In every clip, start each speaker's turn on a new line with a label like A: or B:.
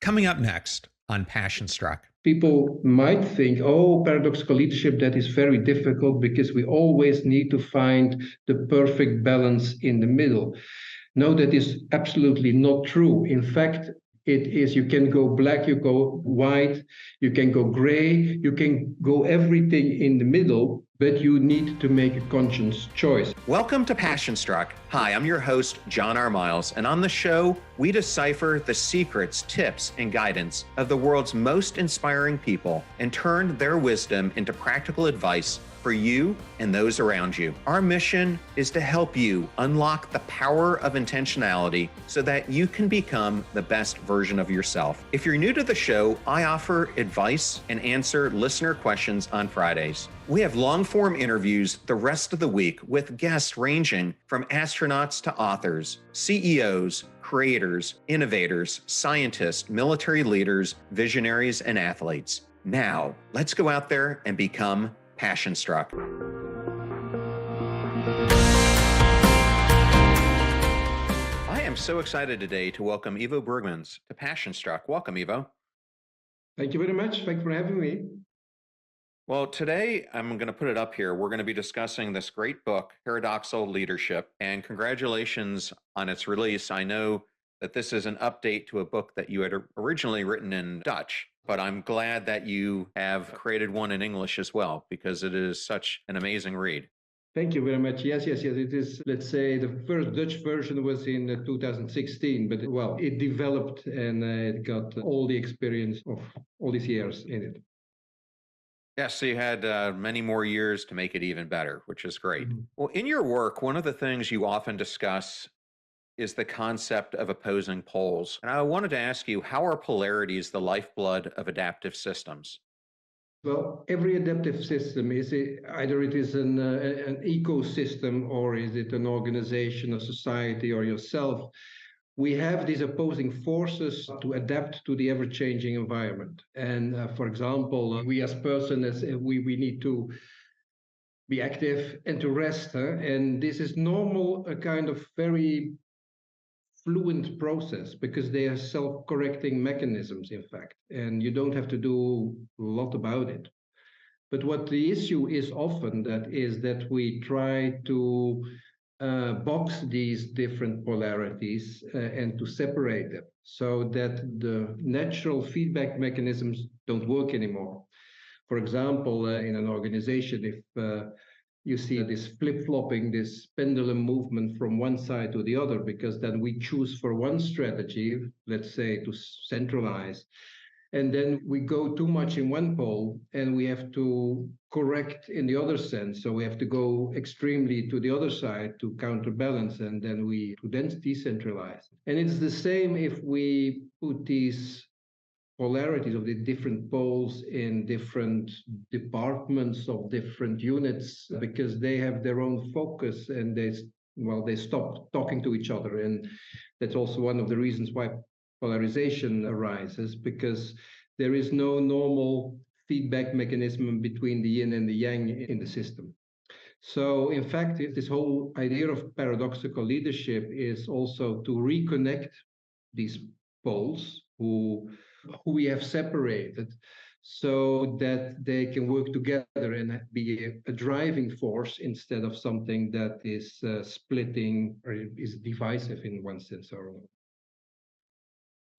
A: Coming up next on Passion Struck.
B: People might think, oh, paradoxical leadership, that is very difficult because we always need to find the perfect balance in the middle. No, that is absolutely not true. In fact, it is, you can go black, you go white, you can go gray, you can go everything in the middle, but you need to make a conscious choice.
C: Welcome to Passion Struck. Hi, I'm your host, John R. Miles, and on the show, we decipher the secrets, tips, and guidance of the world's most inspiring people and turn their wisdom into practical advice for you and those around you. Our mission is to help you unlock the power of intentionality so that you can become the best version of yourself. If you're new to the show, I offer advice and answer listener questions on Fridays. We have long-form interviews the rest of the week with guests ranging from astronauts to authors, CEOs, creators, innovators, scientists, military leaders, visionaries, and athletes. Now, let's go out there and become Passion Struck. I am so excited today to welcome Ivo Brughmans to Passion Struck. Welcome, Ivo.
B: Thank you very much. Thanks for having me.
C: Well, today I'm going to put it up here. We're going to be discussing this great book, Paradoxical Leadership, and congratulations on its release. I know that this is an update to a book that you had originally written in Dutch, but I'm glad that you have created one in English as well, because it is such an amazing read.
B: Thank you very much. Yes. It is, let's say, the first Dutch version was in 2016, but well, it developed and it got all the experience of all these years in it.
C: Yes, so you had many more years to make it even better, which is great. Mm-hmm. Well, in your work, one of the things you often discuss is the concept of opposing poles. And I wanted to ask you, how are polarities the lifeblood of adaptive systems?
B: Well, every adaptive system is either it is an ecosystem, or is it an organization, a society, or yourself. We have these opposing forces to adapt to the ever-changing environment. And for example, we as persons, we need to be active and to rest. And this is normal, a kind of very fluent process, because they are self-correcting mechanisms, in fact, and you don't have to do a lot about it. But what the issue is often that we try to box these different polarities and to separate them so that the natural feedback mechanisms don't work anymore. For example, in an organization, if you see this flip-flopping, this pendulum movement from one side to the other, because then we choose for one strategy, let's say to centralize, and then we go too much in one pole and we have to correct in the other sense. So we have to go extremely to the other side to counterbalance, and then we decentralize. And it's the same if we put these polarities of the different poles in different departments of different units, because they have their own focus and they stop talking to each other. And that's also one of the reasons why polarization arises, because there is no normal feedback mechanism between the yin and the yang in the system. So in fact, this whole idea of paradoxical leadership is also to reconnect these poles who we have separated, so that they can work together and be a driving force instead of something that is splitting or is divisive in one sense or another.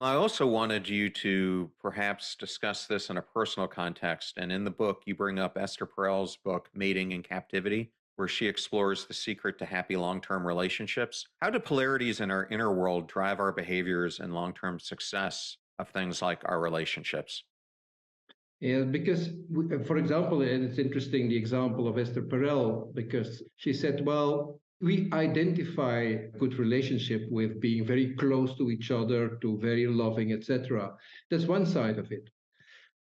C: I also wanted you to perhaps discuss this in a personal context. And in the book, you bring up Esther Perel's book, Mating in Captivity, where she explores the secret to happy long-term relationships. How do polarities in our inner world drive our behaviors and long-term success of things like our relationships?
B: Yeah, because, for example, and it's interesting, the example of Esther Perel, because she said, well, we identify a good relationship with being very close to each other, to very loving, etc. That's one side of it.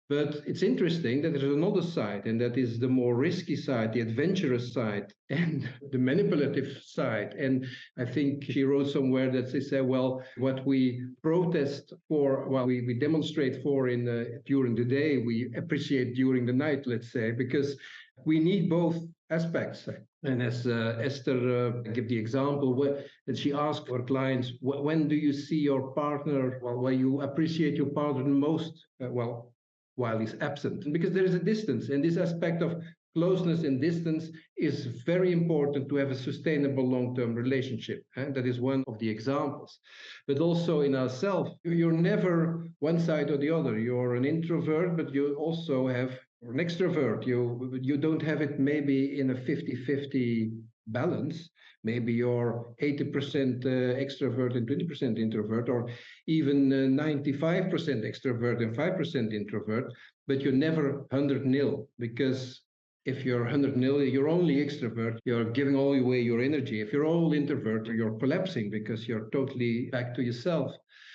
B: But it's interesting that there's another side, and that is the more risky side, the adventurous side, and the manipulative side. And I think she wrote somewhere that she said, well, what we protest for, well, we demonstrate for during the day, we appreciate during the night, let's say, because We need both aspects. And as Esther gave the example, that she asked her clients, when do you see your partner, well, where you appreciate your partner most? Well, while he's absent. Because there is a distance, and this aspect of closeness and distance is very important to have a sustainable long-term relationship. And that is one of the examples. But also in ourselves, you're never one side or the other. You're an introvert, but you also have an extrovert. You don't have it maybe in a 50-50 balance. Maybe you're 80% extrovert and 20% introvert, or even 95% extrovert and 5% introvert, but you're never 100-0, because if you're 100-0, you're only extrovert, you're giving all away your energy. If you're all introvert, you're collapsing because you're totally back to yourself.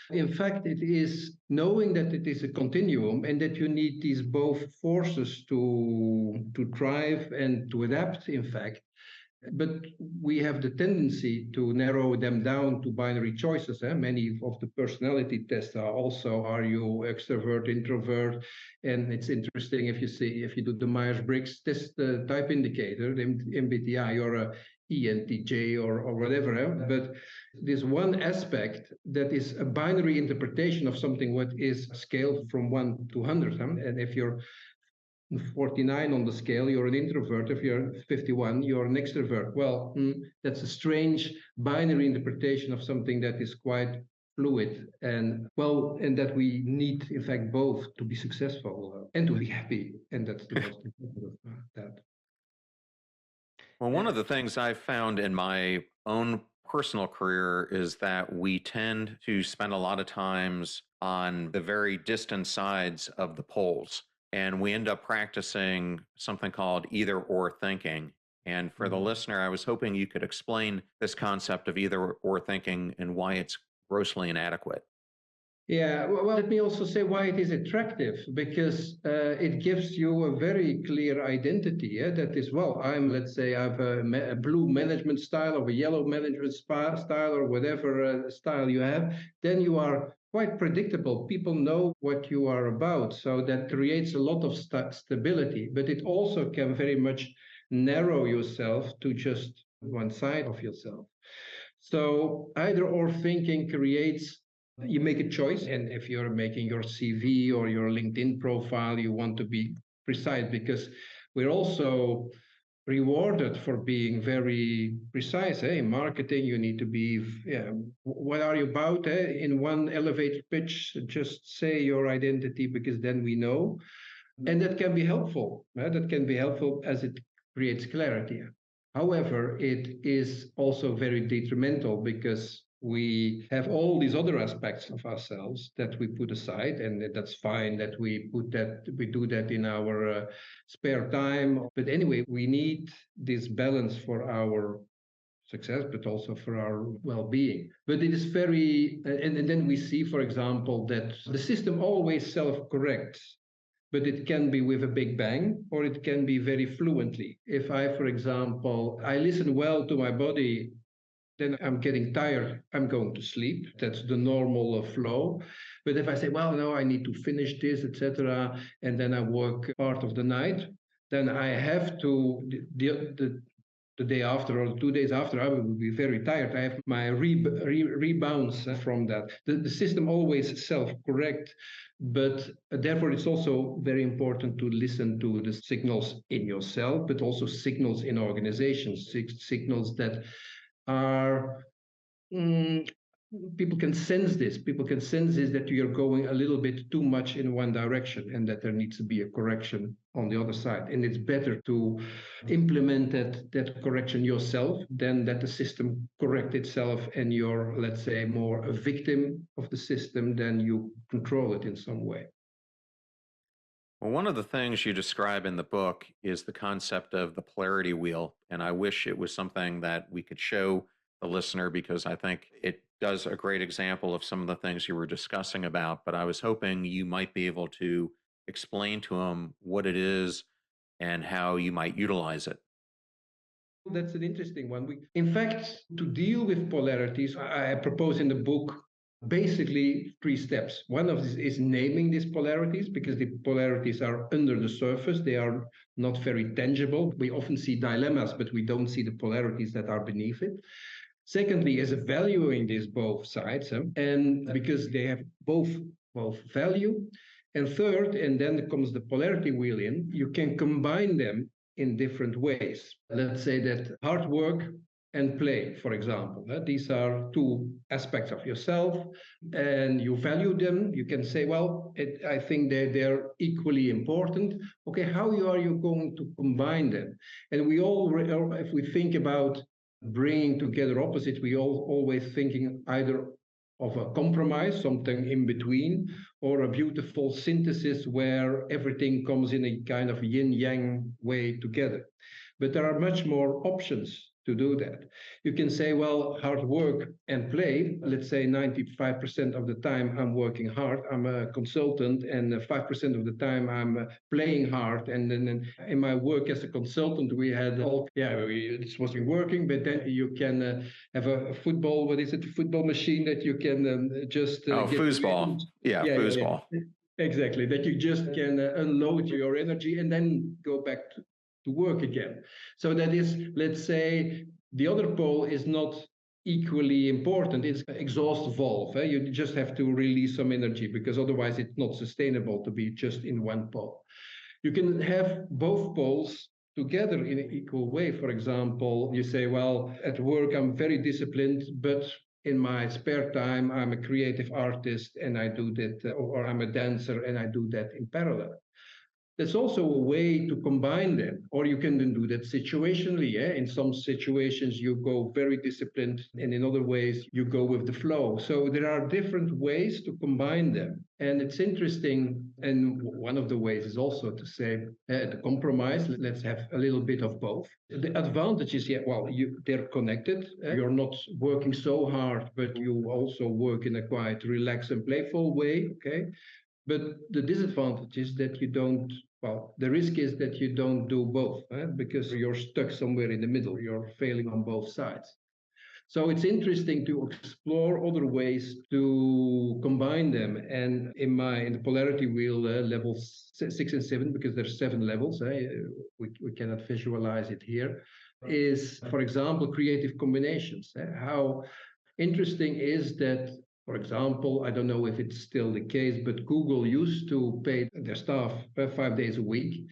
B: In fact, it is knowing that it is a continuum and that you need these both forces to thrive and to adapt, in fact. But we have the tendency to narrow them down to binary choices. Many of the personality tests are also, are you extrovert, introvert? And it's interesting if you do the Myers-Briggs test type indicator, the MBTI, or a ENTJ or whatever. But there's one aspect that is a binary interpretation of something what is scaled from 1 to 100. And if you're 49 on the scale, you're an introvert. If you're 51, you're an extrovert. Well, that's a strange binary interpretation of something that is quite fluid, and that we need, in fact, both to be successful and to be happy. And that's the most important of that.
C: Well, one of the things I've found in my own personal career is that we tend to spend a lot of times on the very distant sides of the poles. And we end up practicing something called either or thinking. And for the listener, I was hoping you could explain this concept of either or thinking and why it's grossly inadequate.
B: Yeah, well, let me also say why it is attractive, because it gives you a very clear identity. Yeah? That is, well, let's say I have a blue management style or a yellow management style or whatever style you have, then you are quite predictable. People know what you are about. So that creates a lot of stability, but it also can very much narrow yourself to just one side of yourself. So either or thinking creates, you make a choice. And if you're making your CV or your LinkedIn profile, you want to be precise, because we're also rewarded for being very precise. In marketing, you need to be, what are you about? In one elevator pitch, just say your identity, because then we know. And that can be helpful. That can be helpful as it creates clarity. However, it is also very detrimental, because we have all these other aspects of ourselves that we put aside, and that's fine that we do that in our spare time. But anyway, we need this balance for our success, but also for our well-being. But it is very, and then we see, for example, that the system always self-corrects. But it can be with a big bang, or it can be very fluently. If I, for example, I listen well to my body, then I'm getting tired, I'm going to sleep. That's the normal flow. But if I say, well, no, I need to finish this, etc., and then I work part of the night, then I have to, the day after or 2 days after, I will be very tired. I have my rebounds from that. The system always self-correct, but therefore it's also very important to listen to the signals in yourself, but also signals in organizations, signals that are, people can sense this. People can sense this, that you're going a little bit too much in one direction, and that there needs to be a correction on the other side. And it's better to implement that correction yourself than that the system correct itself and you're, let's say, more a victim of the system than you control it in some way.
C: Well, one of the things you describe in the book is the concept of the polarity wheel. And I wish it was something that we could show the listener, because I think it does a great example of some of the things you were discussing about. But I was hoping you might be able to explain to them what it is and how you might utilize it.
B: That's an interesting one. In fact, to deal with polarities, I propose in the book basically three steps. One of these is naming these polarities, because the polarities are under the surface. They are not very tangible. We often see dilemmas, but we don't see the polarities that are beneath it. Secondly, is valuing these both sides, and because they have both value. And third, and then comes the polarity wheel in, you can combine them in different ways. Let's say that hard work and play, for example. These are two aspects of yourself, and you value them. You can say, well, I think they're equally important. Okay, how are you going to combine them? And we all, if we think about bringing together opposites, we all always thinking either of a compromise, something in between, or a beautiful synthesis where everything comes in a kind of yin-yang way together. But there are much more options to do that. You can say, well, hard work and play. Let's say 95% of the time I'm working hard, I'm a consultant, and 5% of the time I'm playing hard. And then in my work as a consultant, we had this was working, but then you can have a football, what is it, football machine that you can just
C: foosball. Yeah, foosball.
B: Yeah. Exactly, that you just can unload your energy and then go back to work again. So that is, let's say, the other pole is not equally important. It's exhaust valve. You just have to release some energy, because otherwise it's not sustainable to be just in one pole. You can have both poles together in an equal way. For example, you say, well, at work I'm very disciplined, but in my spare time I'm a creative artist and I do that, or I'm a dancer and I do that in parallel. That's also a way to combine them, or you can then do that situationally. In some situations you go very disciplined, and in other ways you go with the flow. So there are different ways to combine them, and it's interesting. And one of the ways is also to say the compromise. Let's have a little bit of both. The advantage is, they're connected. You're not working so hard, but you also work in a quite relaxed and playful way. Okay. But the disadvantage is that you don't, the risk is that you don't do both, because you're stuck somewhere in the middle. You're failing on both sides. So it's interesting to explore other ways to combine them. And in the polarity wheel, levels 6 and 7, because there's 7 levels, we cannot visualize it here, is, for example, creative combinations. How interesting is that, for example, I don't know if it's still the case, but Google used to pay their staff 5 days a week,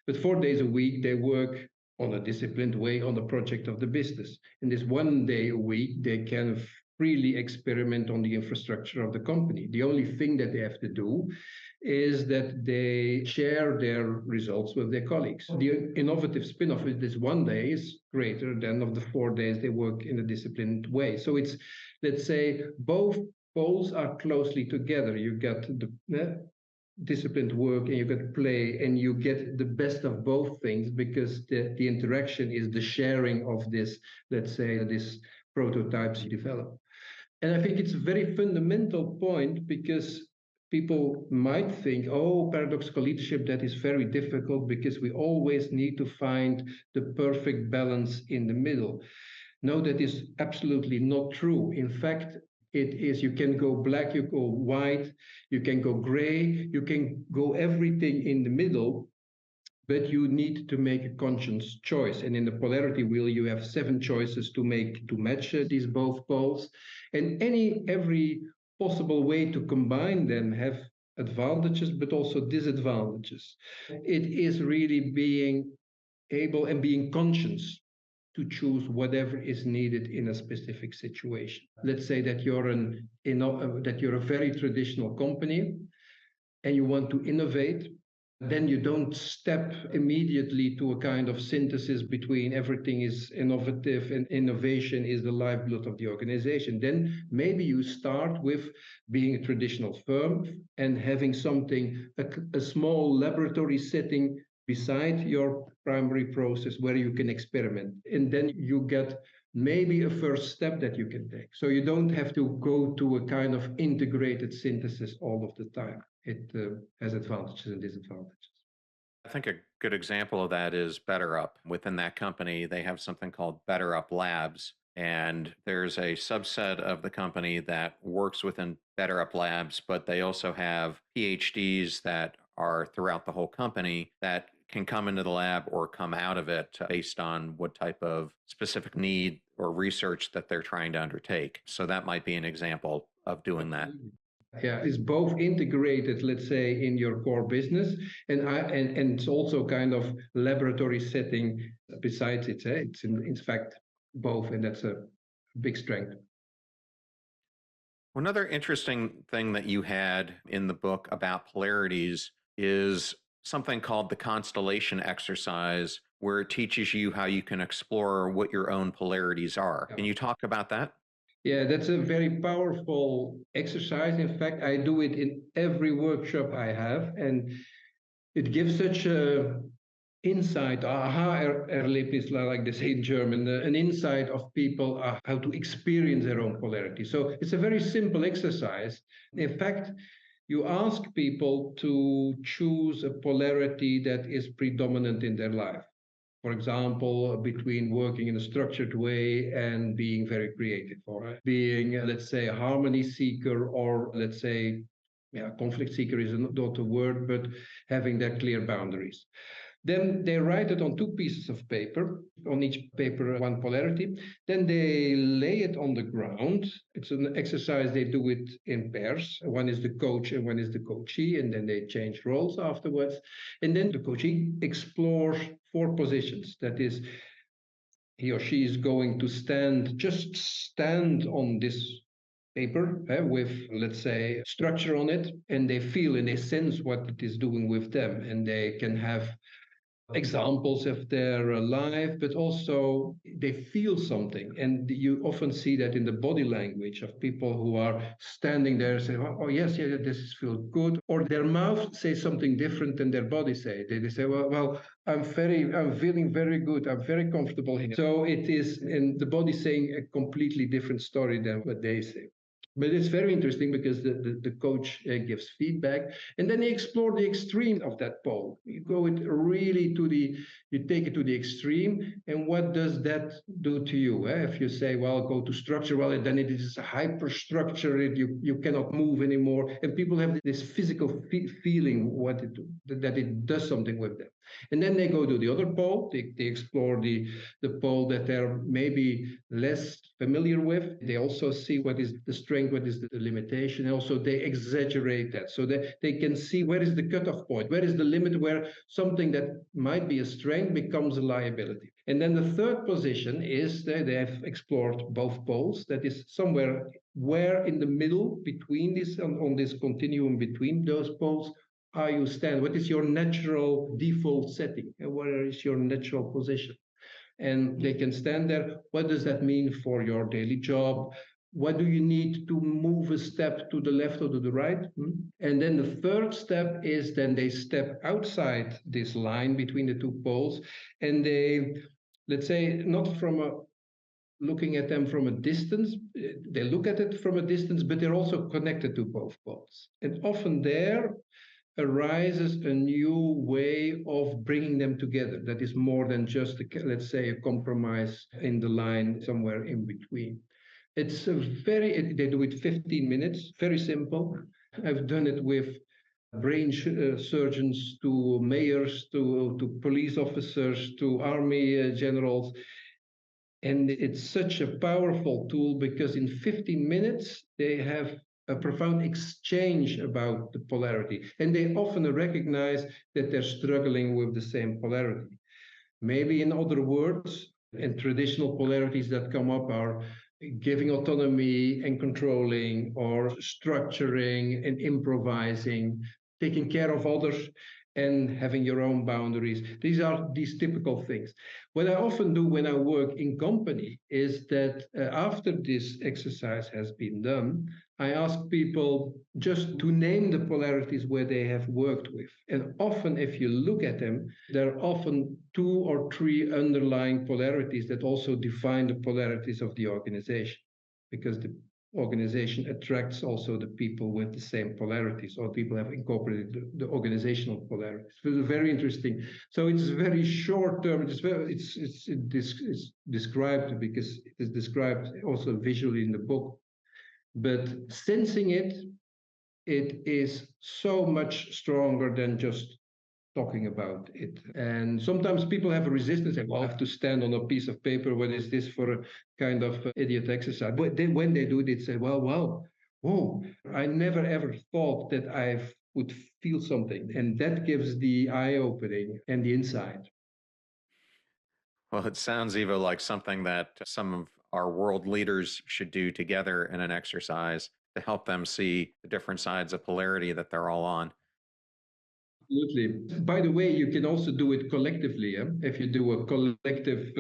B: but 4 days a week they work on a disciplined way on the project of the business. In this 1 day a week, they can freely experiment on the infrastructure of the company. The only thing that they have to do is that they share their results with their colleagues. The innovative spin-off of this 1 day is greater than of the 4 days they work in a disciplined way. So it's, let's say, both poles are closely together. You got the disciplined work and you get play, and you get the best of both things, because the interaction is the sharing of this, let's say, this prototypes you develop. And I think it's a very fundamental point, because people might think, oh, paradoxical leadership, that is very difficult because we always need to find the perfect balance in the middle. No, that is absolutely not true. In fact, it is, you can go black, you go white, you can go gray, you can go everything in the middle, but you need to make a conscious choice. And in the polarity wheel, you have 7 choices to make to match these both poles. And every possible way to combine them have advantages, but also disadvantages. It is really being able and being conscious to choose whatever is needed in a specific situation. Let's say that you're a very traditional company and you want to innovate. Then you don't step immediately to a kind of synthesis between everything is innovative and innovation is the lifeblood of the organization. Then maybe you start with being a traditional firm and having something, a small laboratory setting beside your primary process where you can experiment. And then you get maybe a first step that you can take. So you don't have to go to a kind of integrated synthesis all of the time. It has advantages and disadvantages.
C: I think a good example of that is Better Up. Within that company, they have something called Better Up Labs, And there's a subset of the company that works within Better Up Labs, but they also have PhDs that are throughout the whole company that can come into the lab or come out of it based on what type of specific need or research that they're trying to undertake. So that might be an example of doing that.
B: Yeah, it's both integrated, let's say, in your core business, and it's also kind of laboratory setting besides it. It's in fact both, and that's a big strength.
C: Another interesting thing that you had in the book about polarities is something called the constellation exercise, where it teaches you how you can explore what your own polarities are. Can you talk about that?
B: Yeah, that's a very powerful exercise. In fact, I do it in every workshop I have, and it gives such a insight, aha-erlebnis, like they say in German, an insight of people how to experience their own polarity. So it's a very simple exercise. In fact, you ask people to choose a polarity that is predominant in their life. For example, between working in a structured way and being very creative, or being, let's say, a harmony seeker, or let's say, yeah, conflict seeker is not a word, but having that clear boundaries. Then they write it on two pieces of paper, on each paper one polarity. Then they lay it on the ground. It's an exercise, they do it in pairs. One is the coach and one is the coachee, and then they change roles afterwards. And then the coachee explores four positions. That is, he or she is going to just stand on this paper with, let's say, structure on it, and they feel and they sense what it is doing with them, and they can have examples of their life, but also they feel something. And you often see that in the body language of people who are standing there saying, oh yes, yeah, this feels good. Or their mouth says something different than their body say. They say, well, I'm feeling very good. I'm very comfortable here. So it is in the body saying a completely different story than what they say. But it's very interesting because the coach gives feedback, and then they explore the extreme of that pole. You go it really you take it to the extreme, and what does that do to you? If you say, well, go to structure, well, then it is a hyper structure, you cannot move anymore, and people have this physical feeling that it does something with them. And then they go to the other pole, they explore the pole that they're maybe less familiar with. They also see what is the strength, what is the limitation. And also they exaggerate that so that they can see where is the cutoff point, where is the limit where something that might be a strength becomes a liability. And then the third position is that they have explored both poles. That is somewhere where in the middle between this, on this continuum between those poles, are you stand? What is your natural default setting? And where is your natural position? And they can stand there. What does that mean for your daily job? What do you need to move a step to the left or to the right? And then the third step is then they step outside this line between the two poles, and they, let's say, not from looking at them from a distance, they look at it from a distance, but they're also connected to both poles. And often there arises a new way of bringing them together that is more than just, let's say, a compromise in the line somewhere in between. It's they do it 15 minutes, very simple. I've done it with brain surgeons to mayors, to police officers, to army generals. And it's such a powerful tool because in 15 minutes, they have a profound exchange about the polarity. And they often recognize that they're struggling with the same polarity. Maybe in other words, and traditional polarities that come up are giving autonomy and controlling, or structuring and improvising, taking care of others and having your own boundaries. These are these typical things. What I often do when I work in company is that after this exercise has been done, I ask people just to name the polarities where they have worked with. And often, if you look at them, there are often 2 or 3 underlying polarities that also define the polarities of the organization. Because organization attracts also the people with the same polarities, or people have incorporated the organizational polarities. It's very interesting. So it's very short term. It's described, because it is described also visually in the book. But sensing it is so much stronger than just talking about it. And sometimes people have a resistance, and well, I have to stand on a piece of paper. What is this for a kind of idiot exercise? But then when they do it, they say, well, whoa, I never ever thought that I would feel something. And that gives the eye opening and the insight.
C: Well, it sounds, Ivo, like something that some of our world leaders should do together in an exercise to help them see the different sides of polarity that they're all on.
B: Absolutely. By the way, you can also do it collectively. If you do a collective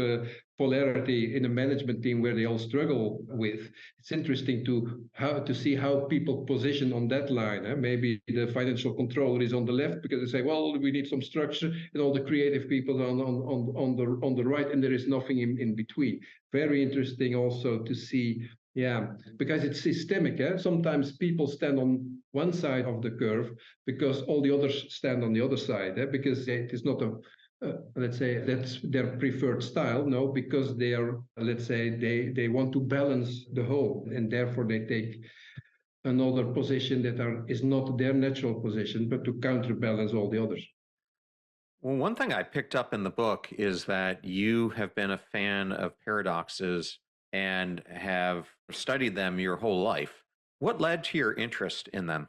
B: polarity in a management team where they all struggle with, it's interesting to see how people position on that line. Maybe the financial controller is on the left because they say, well, we need some structure, and all the creative people on the right, and there is nothing in between. Very interesting also to see. Yeah, because it's systemic. Sometimes people stand on one side of the curve because all the others stand on the other side. Because it is not let's say that's their preferred style. No, because they are, let's say, they want to balance the whole, and therefore they take another position that is not their natural position, but to counterbalance all the others.
C: Well, one thing I picked up in the book is that you have been a fan of paradoxes and have studied them your whole life. What led to your interest in them?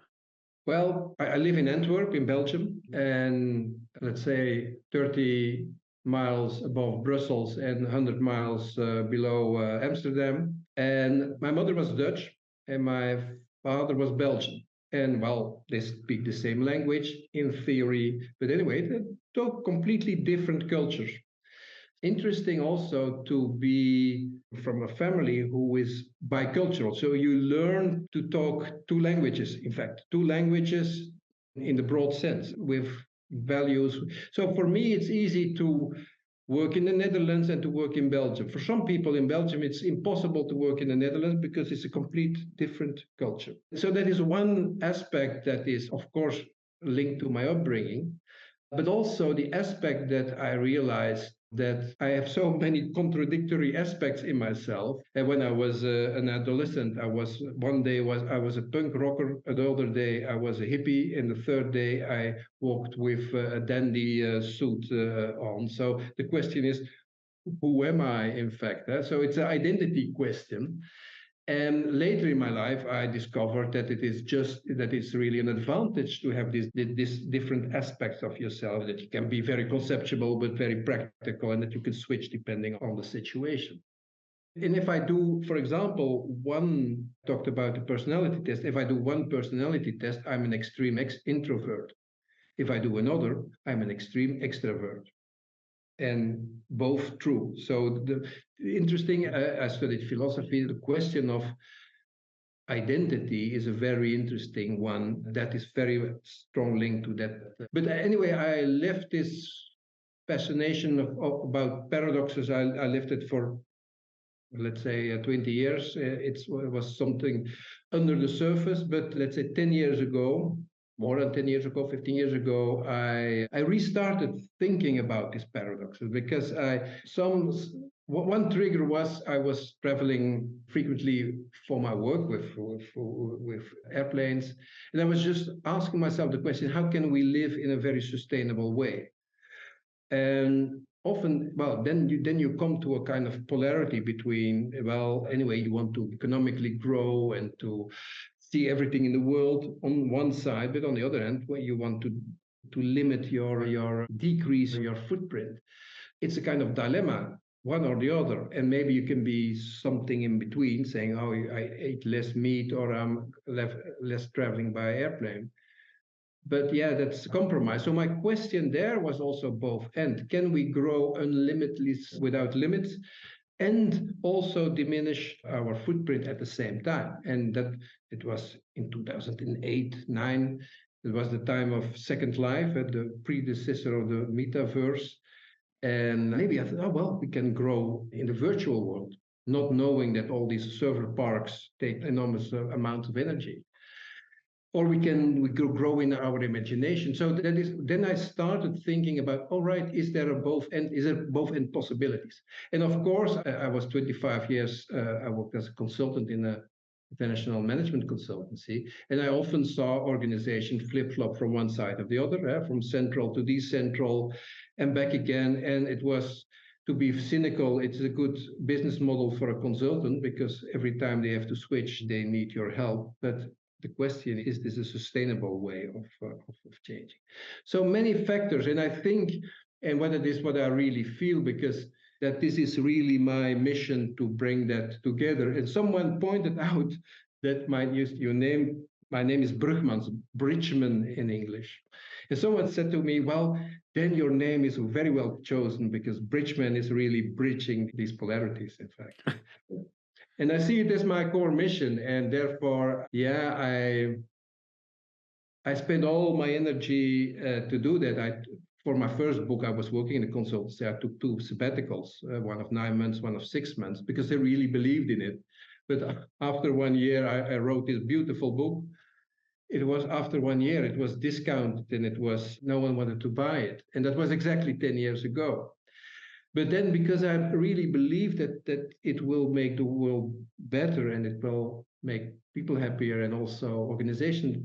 B: Well, I live in Antwerp in Belgium, and let's say 30 miles above Brussels and 100 miles below Amsterdam. And my mother was Dutch and my father was Belgian. And well, they speak the same language in theory, but anyway, they're two completely different cultures. Interesting also to be from a family who is bicultural. So you learn to talk two languages, in fact, two languages in the broad sense with values. So for me, it's easy to work in the Netherlands and to work in Belgium. For some people in Belgium, it's impossible to work in the Netherlands because it's a complete different culture. So that is one aspect that is, of course, linked to my upbringing, but also the aspect that I realized that I have so many contradictory aspects in myself. And when I was an adolescent, I was a punk rocker, another day I was a hippie, and the third day I walked with a dandy suit on. So the question is, who am I, in fact? So it's an identity question. And later in my life, I discovered that it's really an advantage to have these different aspects of yourself, that you can be very conceptual but very practical, and that you can switch depending on the situation. And if I do, for example, talked about the personality test. If I do one personality test, I'm an extreme introvert. If I do another, I'm an extreme extrovert. And both true. So the interesting, I studied philosophy, the question of identity is a very interesting one that is very strong link to that. But anyway, I left this fascination about paradoxes. I left it for, let's say, 20 years. It was something under the surface, but let's say 10 years ago, more than 10 years ago, 15 years ago, I restarted thinking about these paradoxes because one trigger was I was traveling frequently for my work with airplanes, and I was just asking myself the question: how can we live in a very sustainable way? And often, well, then you come to a kind of polarity between, well, anyway, you want to economically grow and to see everything in the world on one side, but on the other hand, well, you want to limit your decrease your footprint. It's a kind of dilemma, one or the other, and maybe you can be something in between, saying, oh, I ate less meat, or I'm less traveling by airplane. But yeah, that's a compromise. So my question there was also both. And can we grow unlimitedly without limits, and also diminish our footprint at the same time? And that it was in 2008, 9. It was the time of Second Life, the predecessor of the metaverse. And maybe I thought, oh, well, we can grow in the virtual world. not knowing that all these server parks take enormous amounts of energy. Or we grow in our imagination. So that is, then I started thinking about, all right, is there both end possibilities? And of course, I was 25 years, I worked as a consultant in a international management consultancy, and I often saw organizations flip-flop from one side of the other, from central to decentral and back again. And it was, to be cynical, it's a good business model for a consultant because every time they have to switch, they need your help. But the question is this a sustainable way of changing? So many factors, and I think, and what it is, what I really feel, because that this is really my mission to bring that together. And someone pointed out that my name is Brugmans, Bridgman in English. And someone said to me, well, then your name is very well chosen because Bridgman is really bridging these polarities, in fact. And I see it as my core mission, and therefore, yeah, I spend all my energy to do that. For my first book, I was working in a consultancy. I took 2 sabbaticals, one of 9 months, one of 6 months, because I really believed in it. But after 1 year, I wrote this beautiful book. It was after 1 year, it was discounted, and no one wanted to buy it, and that was exactly 10 years ago. But then, because I really believe that it will make the world better and it will make people happier and also organizations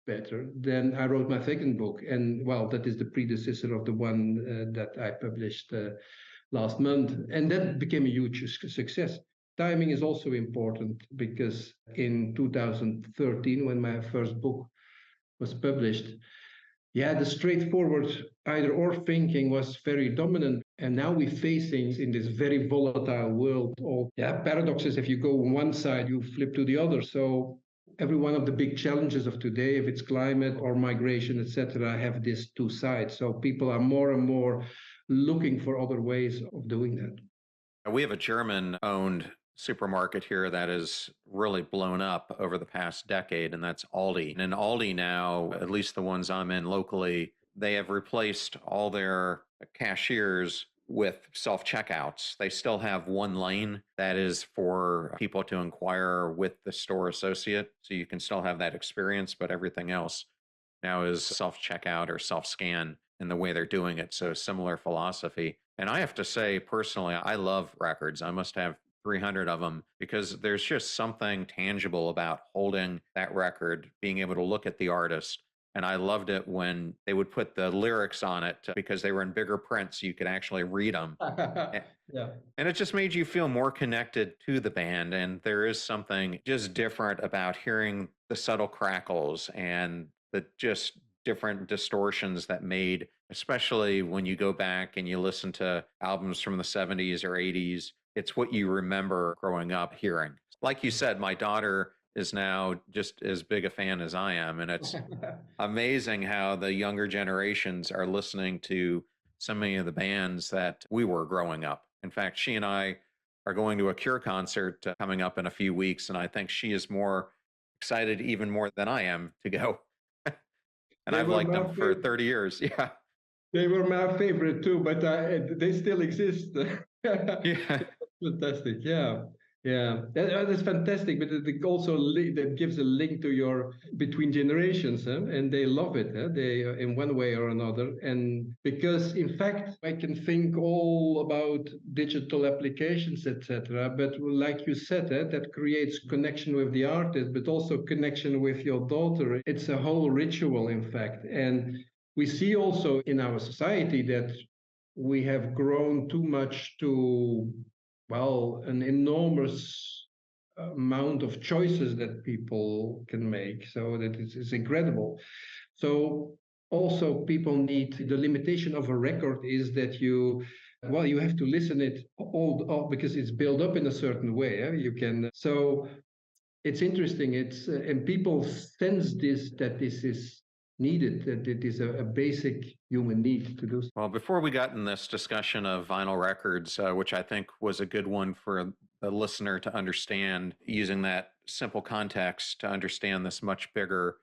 B: better, then I wrote my second book. And well, that is the predecessor of the one that I published last month. And that became a huge success. Timing is also important because in 2013, when my first book was published, the straightforward either or thinking was very dominant. And now we're facing in this very volatile world all paradoxes. If you go on one side, you flip to the other. So every one of the big challenges of today, if it's climate or migration, etc., have these 2 sides. So people are more and more looking for other ways of doing that.
C: We have a German-owned supermarket here that has really blown up over the past decade, and that's Aldi. And Aldi now, at least the ones I'm in locally, they have replaced all their cashiers with self-checkouts. They still have 1 lane that is for people to inquire with the store associate, so you can still have that experience, but everything else now is self-checkout or self-scan in the way they're doing it. So similar philosophy. And I have to say, personally, I love records. I must have 300 of them because there's just something tangible about holding that record, being able to look at the artist. And I loved it when they would put the lyrics on it because they were in bigger print so you could actually read them.
B: Yeah.
C: And it just made you feel more connected to the band. And there is something just different about hearing the subtle crackles and the just different distortions that made, especially when you go back and you listen to albums from the 70s or 80s. It's what you remember growing up hearing. Like you said, my daughter is now just as big a fan as I am. And it's amazing how the younger generations are listening to so many of the bands that we were growing up. In fact, she and I are going to a Cure concert coming up in a few weeks. And I think she is more excited even more than I am to go. And I've liked them for 30 years. Yeah.
B: They were my favorite too, but they still exist.
C: Yeah.
B: Fantastic. Yeah. Yeah. That is fantastic. But it also that gives a link to between generations, and they love it. They in one way or another. And because in fact, I can think all about digital applications, etc. But like you said, that creates connection with the artist, but also connection with your daughter. It's a whole ritual, in fact. And we see also in our society that we have grown too much to, well, an enormous amount of choices that people can make. So that it's incredible. So also people need, the limitation of a record is that you have to listen it all because it's built up in a certain way. You can, so it's interesting. And people sense that this is needed, that it is a basic human need to do so.
C: Well, before we got in this discussion of vinyl records, which I think was a good one for the listener to understand, using that simple context to understand this much bigger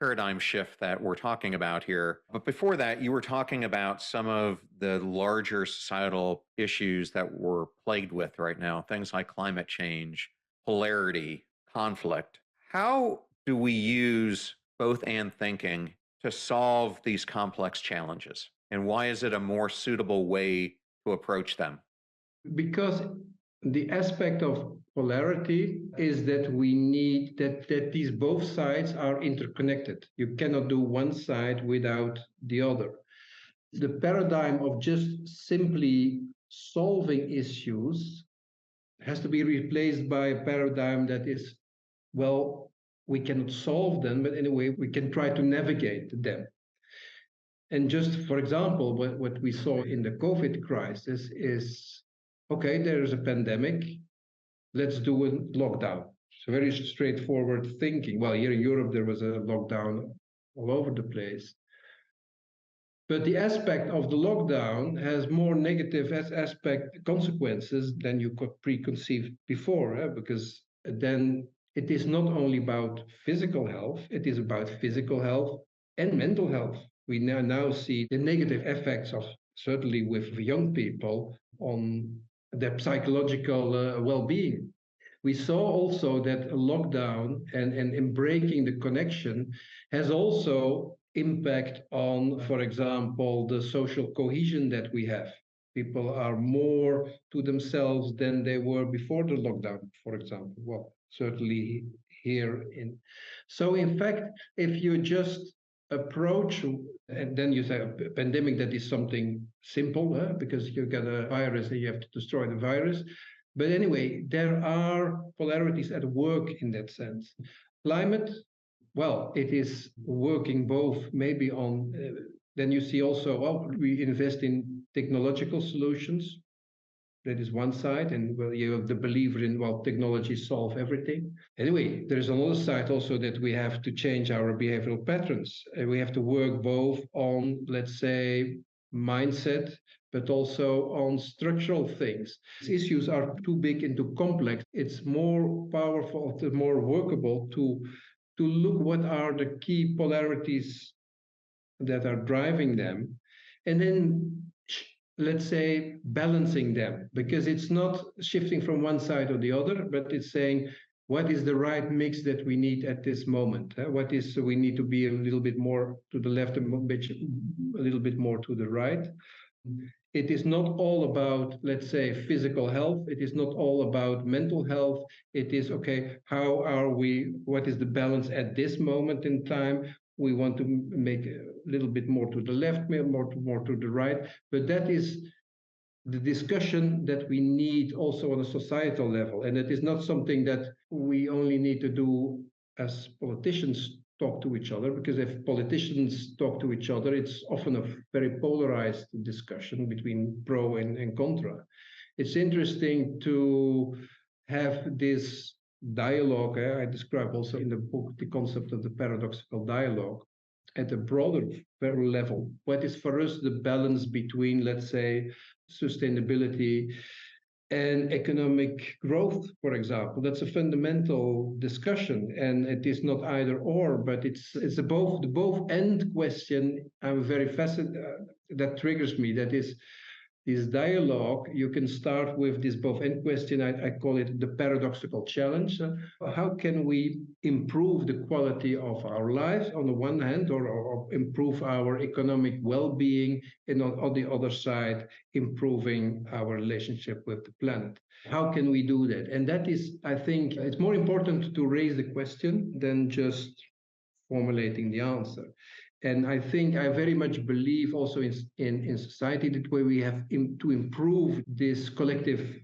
C: paradigm shift that we're talking about here. But before that, you were talking about some of the larger societal issues that we're plagued with right now, things like climate change, polarity, conflict. How do we use both and thinking to solve these complex challenges? And why is it a more suitable way to approach them?
B: Because the aspect of polarity is that we need that these both sides are interconnected. You cannot do one side without the other. The paradigm of just simply solving issues has to be replaced by a paradigm that is, well, we cannot solve them, but anyway, we can try to navigate them. And just for example, what we saw in the COVID crisis is, okay, there is a pandemic, let's do a lockdown. It's very straightforward thinking. Well, here in Europe, there was a lockdown all over the place. But the aspect of the lockdown has more negative aspect consequences than you could preconceive before, because then it is not only about physical health, it is about physical health and mental health. We now see the negative effects of, certainly with young people, on their psychological well-being. We saw also that a lockdown and breaking the connection has also impact on, for example, the social cohesion that we have. People are more to themselves than they were before the lockdown, for example. Well, certainly here in. So in fact, if you just approach, and then you say a pandemic, that is something simple, because you get a virus and you have to destroy the virus. But anyway, there are polarities at work in that sense. Climate, well, it is working both maybe on, then you see also, well, we invest in technological solutions. That is one side, and well, you have the believer in, well, technology solve everything. Anyway, there is another side also that we have to change our behavioral patterns. We have to work both on, let's say, mindset, but also on structural things. These issues are too big and too complex. It's more powerful, more workable to look what are the key polarities that are driving them, and then let's say balancing them, because it's not shifting from one side or the other, but it's saying what is the right mix that we need at this moment. What is, so we need to be a little bit more to the left, a little bit more to the right. It is not all about, let's say, physical health. It is not all about mental health. It is, okay, how are we, what is the balance at this moment in time? We want to make a little bit more to the left, more to the right. But that is the discussion that we need also on a societal level. And it is not something that we only need to do as politicians talk to each other, because if politicians talk to each other, it's often a very polarized discussion between pro and contra. It's interesting to have this dialogue. I describe also in the book the concept of the paradoxical dialogue at a broader level. What is for us the balance between, let's say, sustainability and economic growth, for example? That's a fundamental discussion, and it is not either or, but it's the both end question. I'm very fascinated. That triggers me. That is this dialogue. You can start with this both end question. I call it the paradoxical challenge. How can we improve the quality of our lives on the one hand, or improve our economic well-being, and on the other side, improving our relationship with the planet? How can we do that? And that is, I think, it's more important to raise the question than just formulating the answer. And I think I very much believe also in society that way we have to improve this collective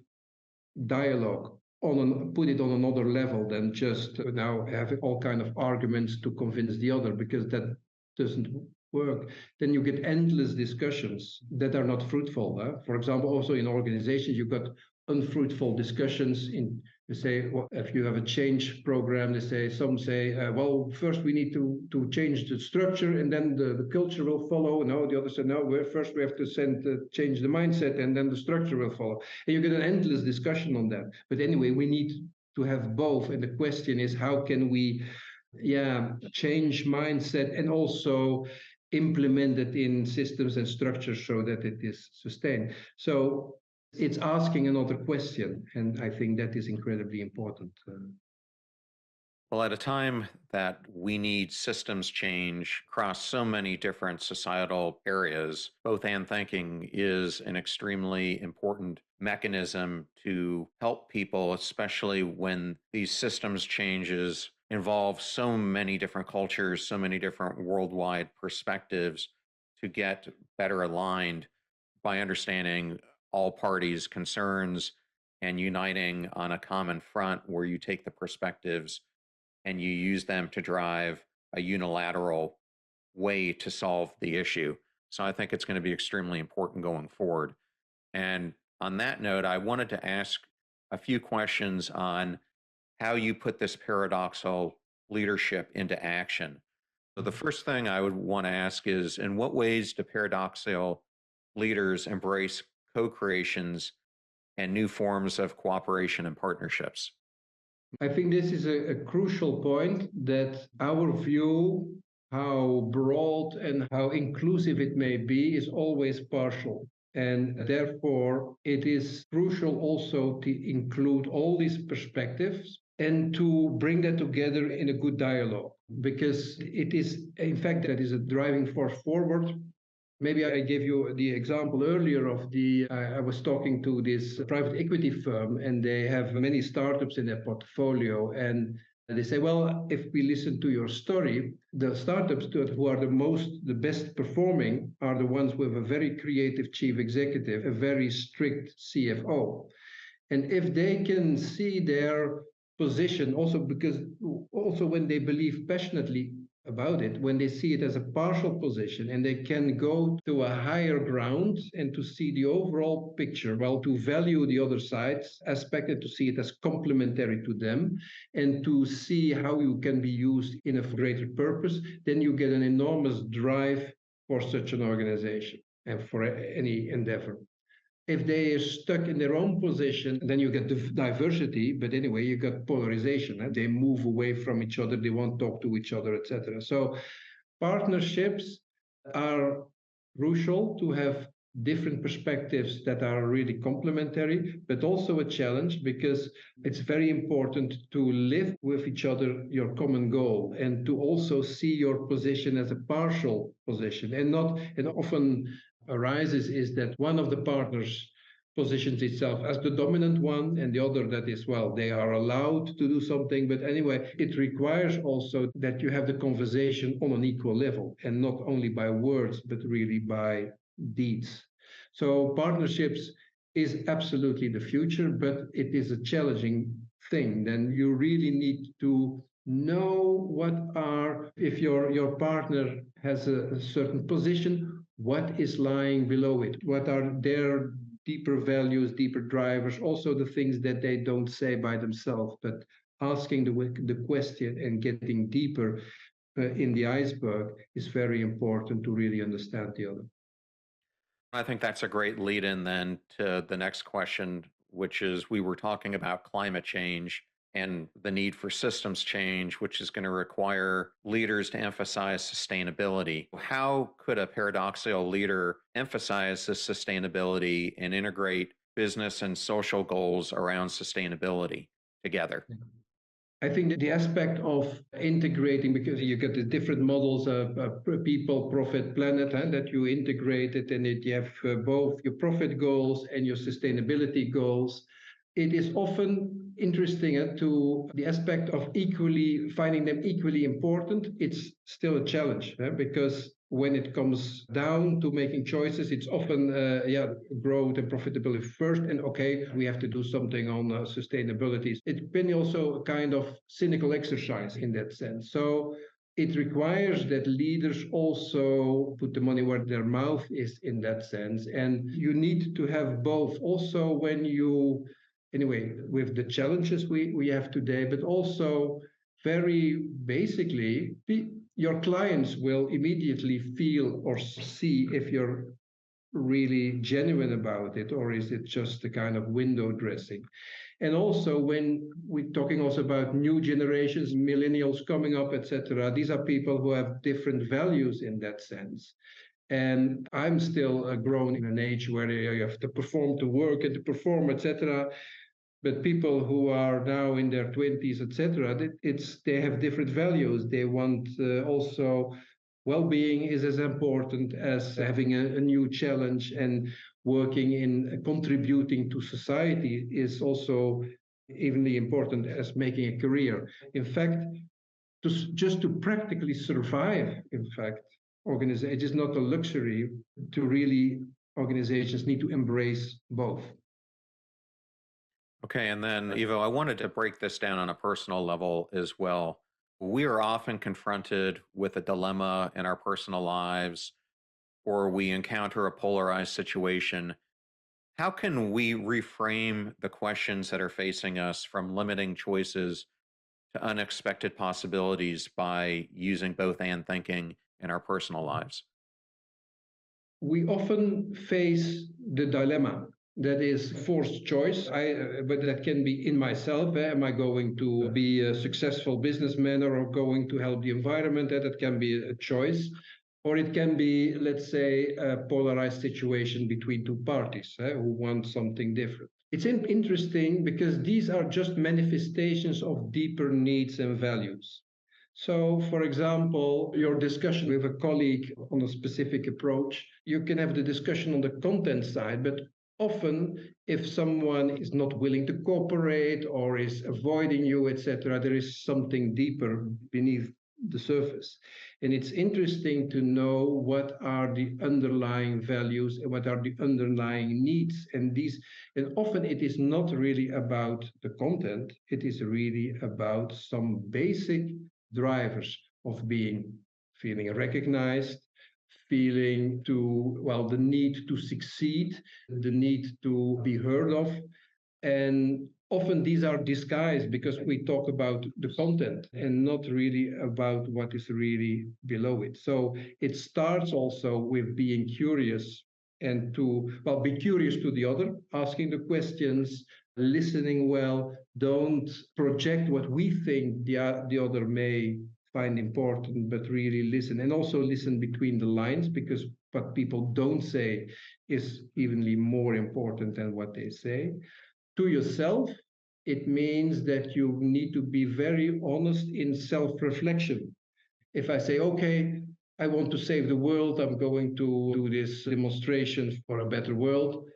B: dialogue, put it on another level than just now have all kind of arguments to convince the other, because that doesn't work. Then you get endless discussions that are not fruitful. For example, also in organizations, you've got unfruitful discussions. You say, well, if you have a change program, they say, some say, well, first we need to change the structure, and then the culture will follow. No, the other said, no, first we have to change the mindset, and then the structure will follow. And you get an endless discussion on that. But anyway, we need to have both. And the question is, how can we change mindset and also implement it in systems and structures so that it is sustained. So it's asking another question, and I think that is incredibly important.
C: Well, at a time that we need systems change across so many different societal areas, both and thinking is an extremely important mechanism to help people, especially when these systems changes involve so many different cultures, so many different worldwide perspectives to get better aligned by understanding all parties' concerns and uniting on a common front where you take the perspectives and you use them to drive a unilateral way to solve the issue. So I think it's going to be extremely important going forward. And on that note, I wanted to ask a few questions on how you put this paradoxical leadership into action. So the first thing I would want to ask is, in what ways do paradoxical leaders embrace co-creations and new forms of cooperation and partnerships?
B: I think this is a crucial point, that our view, how broad and how inclusive it may be, is always partial. And therefore, it is crucial also to include all these perspectives and to bring that together in a good dialogue, because it is, in fact, that is a driving force forward. Maybe I gave you the example earlier of I was talking to this private equity firm, and they have many startups in their portfolio. And they say, well, if we listen to your story, the startups who are the best performing are the ones with a very creative chief executive, a very strict CFO. And if they can see their position also, because also when they believe passionately about it, when they see it as a partial position and they can go to a higher ground and to see the overall picture, well, to value the other side's aspect and to see it as complementary to them and to see how you can be used in a greater purpose, then you get an enormous drive for such an organization and for any endeavor. If they are stuck in their own position, then you get diversity, but anyway, you got polarization. They move away from each other, they won't talk to each other, etc. So partnerships are crucial to have different perspectives that are really complementary, but also a challenge, because it's very important to live with each other your common goal and to also see your position as a partial position and not, and often arises is that one of the partners positions itself as the dominant one and the other that is, well, they are allowed to do something, but anyway, it requires also that you have the conversation on an equal level and not only by words but really by deeds. So partnerships is absolutely the future, but it is a challenging thing. Then you really need to know what are, if your partner has a certain position, what is lying below it, what are their deeper values, deeper drivers, also the things that they don't say by themselves, but asking the question and getting deeper in the iceberg is very important to really understand the other.
C: I think that's a great lead in then to the next question, which is, we were talking about climate change and the need for systems change, which is going to require leaders to emphasize sustainability. How could a paradoxical leader emphasize this sustainability and integrate business and social goals around sustainability together?
B: I think that the aspect of integrating, because you get the different models of people, profit, planet, and that you integrate it, and you have both your profit goals and your sustainability goals. It is often interesting to the aspect of finding them equally important. It's still a challenge because when it comes down to making choices, it's often growth and profitability first, and okay, we have to do something on sustainability. It's been also a kind of cynical exercise in that sense. So it requires that leaders also put the money where their mouth is in that sense, and you need to have both. Also, when you anyway, with the challenges we have today, but also very basically, your clients will immediately feel or see if you're really genuine about it, or is it just a kind of window dressing? And also when we're talking also about new generations, millennials coming up, etc., these are people who have different values in that sense. And I'm still grown in an age where you have to perform to work and to perform, etc. But people who are now in their 20s, etc., they have different values. They want also well-being is as important as having a new challenge, and working in contributing to society is also evenly important as making a career. In fact, just to practically survive, in fact, it is not a luxury to really, organizations need to embrace both.
C: Okay, and then Ivo, I wanted to break this down on a personal level as well. We are often confronted with a dilemma in our personal lives, or we encounter a polarized situation. How can we reframe the questions that are facing us from limiting choices to unexpected possibilities by using both and thinking in our personal lives?
B: We often face the dilemma that is forced choice. But that can be in myself. Am I going to be a successful businessman or going to help the environment? That can be a choice. Or it can be, let's say, a polarized situation between two parties who want something different. It's interesting because these are just manifestations of deeper needs and values. So, for example, your discussion with a colleague on a specific approach, you can have the discussion on the content side, but often if someone is not willing to cooperate or is avoiding you, etc., there is something deeper beneath the surface. And it's interesting to know what are the underlying values and what are the underlying needs. And often it is not really about the content, it is really about some basic drivers of feeling recognized, the need to succeed, the need to be heard of. And often these are disguised because we talk about the content and not really about what is really below it. So it starts also with being curious and be curious to the other, asking the questions, listening well. Don't project what we think the other may find important, but really listen, and also listen between the lines, because what people don't say is evenly more important than what they say. To yourself, it means that you need to be very honest in self-reflection. If I say, okay, I want to save the world, I'm going to do this demonstration for a better world,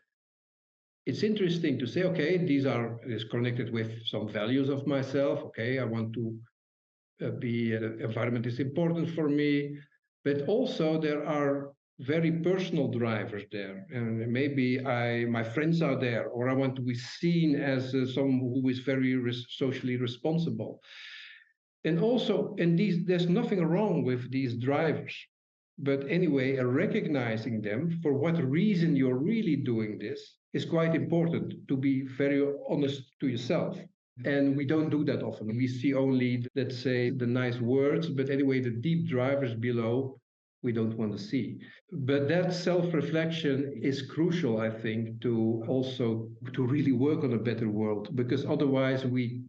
B: it's interesting to say, okay, is connected with some values of myself. Okay, I want to the environment is important for me, but also there are very personal drivers there, and maybe my friends are there, or I want to be seen as someone who is very socially responsible. And there's nothing wrong with these drivers, but anyway, recognizing them for what reason you're really doing this is quite important, to be very honest to yourself. And we don't do that often. We see only, let's say, the nice words, but anyway, the deep drivers below, we don't want to see. But that self-reflection is crucial, I think, to really work on a better world, because otherwise we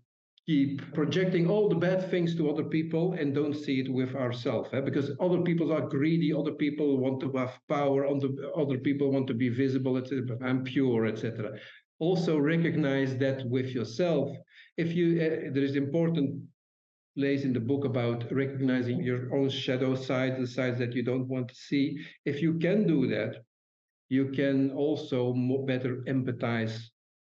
B: keep projecting all the bad things to other people and don't see it with ourselves. Because other people are greedy, other people want to have power, other people want to be visible, etc. I'm pure, etc. Also recognize that with yourself. If you there is important place in the book about recognizing your own shadow side, the sides that you don't want to see. If you can do that, you can also better empathize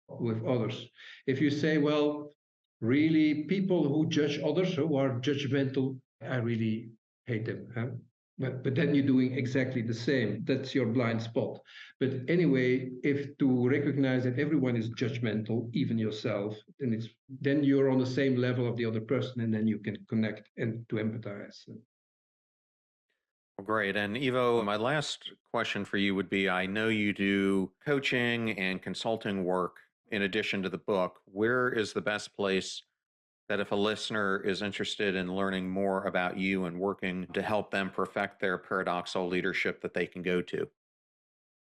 B: with others. If you say, well, really, people who judge others, who are judgmental, I really hate them. Huh? But then you're doing exactly the same. That's your blind spot. But anyway, if to recognize that everyone is judgmental, even yourself, then you're on the same level of the other person, and then you can connect and to empathize.
C: Well, great. And Ivo, my last question for you would be, I know you do coaching and consulting work in addition to the book. Where is the best place that if a listener is interested in learning more about you and working to help them perfect their paradoxical leadership that they can go to?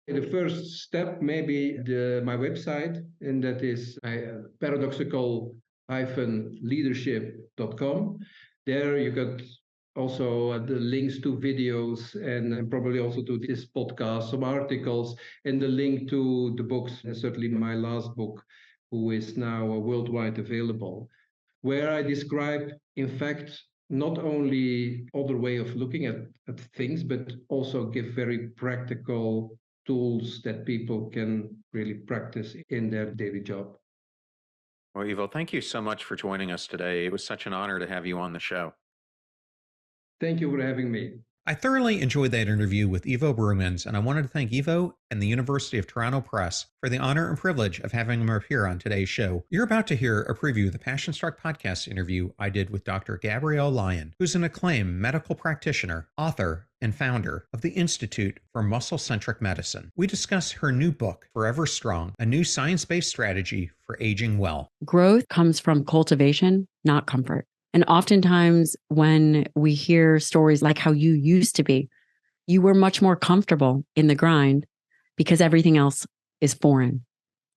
B: The first step may be my website, and that is paradoxical-leadership.com. There you got also the links to videos and probably also to this podcast, some articles, and the link to the books, and certainly my last book, who is now worldwide available, where I describe, in fact, not only other way of looking at things, but also give very practical tools that people can really practice in their daily job.
C: Well, Ivo, thank you so much for joining us today. It was such an honor to have you on the show.
B: Thank you for having me.
A: I thoroughly enjoyed that interview with Ivo Brughmans, and I wanted to thank Ivo and the University of Toronto Press for the honor and privilege of having him appear on today's show. You're about to hear a preview of the Passion Struck podcast interview I did with Dr. Gabrielle Lyon, who's an acclaimed medical practitioner, author, and founder of the Institute for Muscle-Centric Medicine. We discuss her new book, Forever Strong, a new science-based strategy for aging well.
D: Growth comes from cultivation, not comfort. And oftentimes when we hear stories like how you used to be, you were much more comfortable in the grind because everything else is foreign.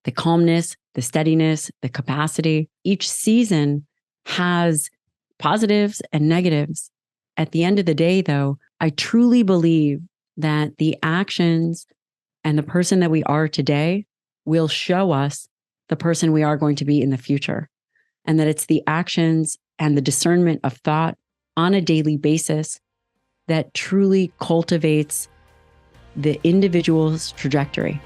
D: The calmness, the steadiness, the capacity, each season has positives and negatives. At the end of the day, though, I truly believe that the actions and the person that we are today will show us the person we are going to be in the future. And that it's the actions and the discernment of thought on a daily basis that truly cultivates the individual's trajectory.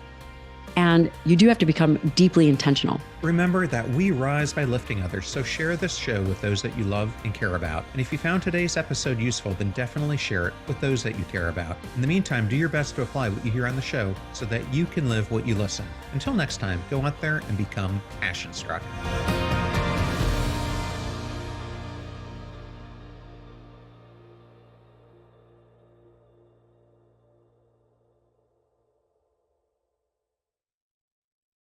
D: And you do have to become deeply intentional.
A: Remember that we rise by lifting others, so share this show with those that you love and care about. And if you found today's episode useful, then definitely share it with those that you care about. In the meantime, do your best to apply what you hear on the show so that you can live what you listen. Until next time, go out there and become passion struck.